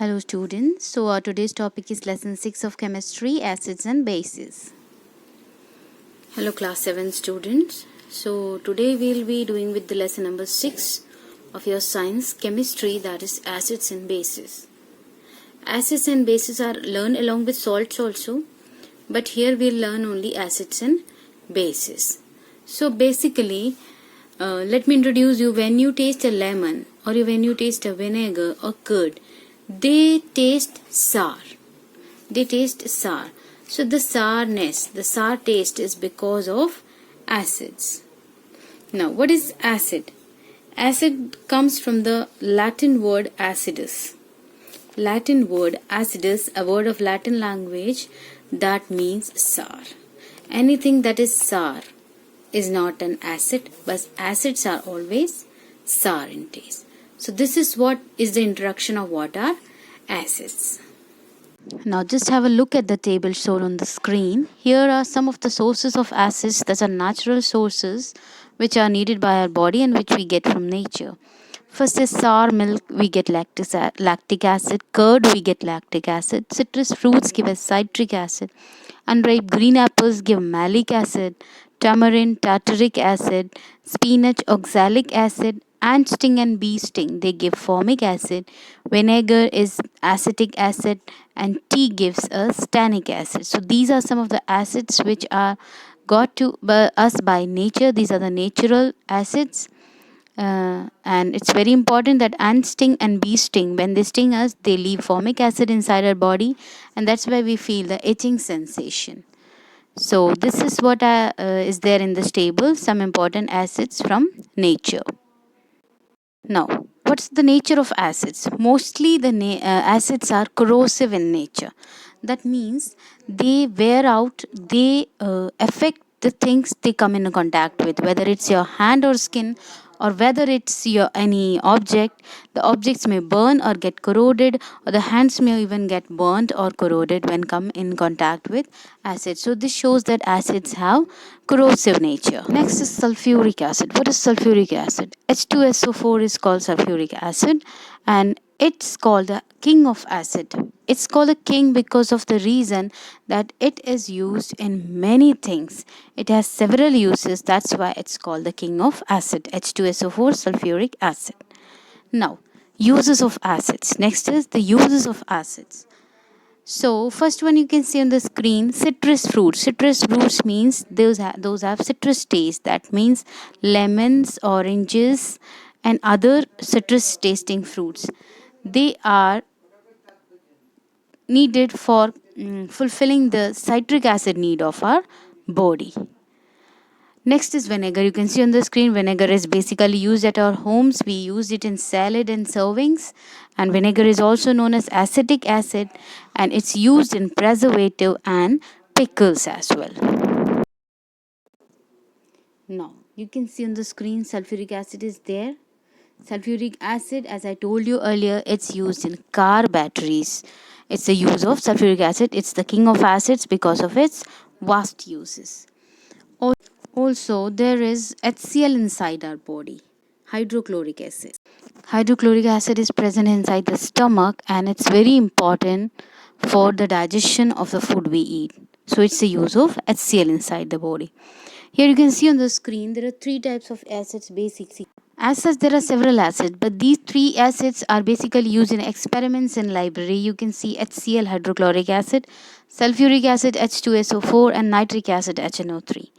Hello students, so our today's topic is lesson 6 of chemistry, acids and bases. Hello class 7 students, so today we'll be doing with the lesson number 6 of your science chemistry, that is acids and bases. Acids and bases are learned along with salts also, but here we'll learn only acids and bases. So basically, let me introduce you. When you taste a lemon or when you taste a vinegar or curd, they taste sour. They taste sour. So the sourness, the sour taste is because of acids. Now, what is acid? Acid comes from the Latin word acidus. Latin word acidus, a word of Latin language that means sour. Anything that is sour is not an acid, but acids are always sour in taste. So this is what is the introduction of what are acids. Now just have a look at the table shown on the screen. Here are some of the sources of acids that are natural sources which are needed by our body and which we get from nature. First is sour milk, we get lactic acid. Curd, we get lactic acid. Citrus fruits give us citric acid. Unripe green apples give malic acid. Tamarind, tartaric acid. Spinach, oxalic acid. Ant sting and bee sting, they give formic acid. Vinegar is acetic acid, and tea gives us tannic acid. So these are some of the acids which are got to us by nature. These are the natural acids. And it's very important that ant sting and bee sting, when they sting us, they leave formic acid inside our body, and that's why we feel the itching sensation. So this is what is there in this table, some important acids from nature. Now, what's the nature of acids? Mostly the acids are corrosive in nature. That means they wear out, they affect the things they come in contact with, whether it's your hand or skin, or whether it's your any object. The objects may burn or get corroded, or the hands may even get burnt or corroded when come in contact with acid. So this shows that acids have corrosive nature. Next is sulfuric acid. What is sulfuric acid? H2SO4 is called sulfuric acid, and it's called the king of acid. It's called a king because of the reason that it is used in many things. It has several uses. That's why it's called the king of acid. H2SO4 sulfuric acid. Now, uses of acids. Next is the uses of acids. So first one you can see on the screen, citrus fruits. Citrus fruits means those have citrus taste. That means lemons, oranges, and other citrus tasting fruits. They are needed for fulfilling the citric acid need of our body. Next is vinegar. You can see on the screen, vinegar is basically used at our homes. We use it in salad and servings. And vinegar is also known as acetic acid, and it's used in preservative and pickles as well. Now, you can see on the screen, sulfuric acid is there. Sulfuric acid, as I told you earlier, it's used in car batteries. It's the use of sulfuric acid. It's the king of acids because of its vast uses. Also, there is HCl inside our body, hydrochloric acid. Hydrochloric acid is present inside the stomach, and it's very important for the digestion of the food we eat. So it's the use of HCl inside the body. Here you can see on the screen there are three types of acids basically. As such, there are several acids, but these three acids are basically used in experiments in library. You can see HCl, hydrochloric acid, sulfuric acid, H2SO4, and nitric acid, HNO3.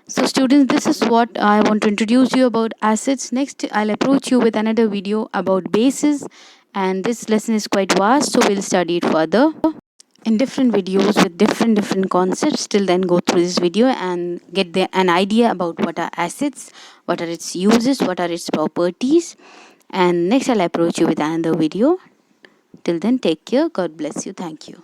So students, this is what I want to introduce you about acids. Next, I'll approach you with another video about bases, and this lesson is quite vast, so we'll study it further in different videos with different concepts. Till then, go through this video and get an idea about what are acids, what are its uses, what are its properties. And next I'll approach you with another video. Till then, take care. God bless you. Thank you.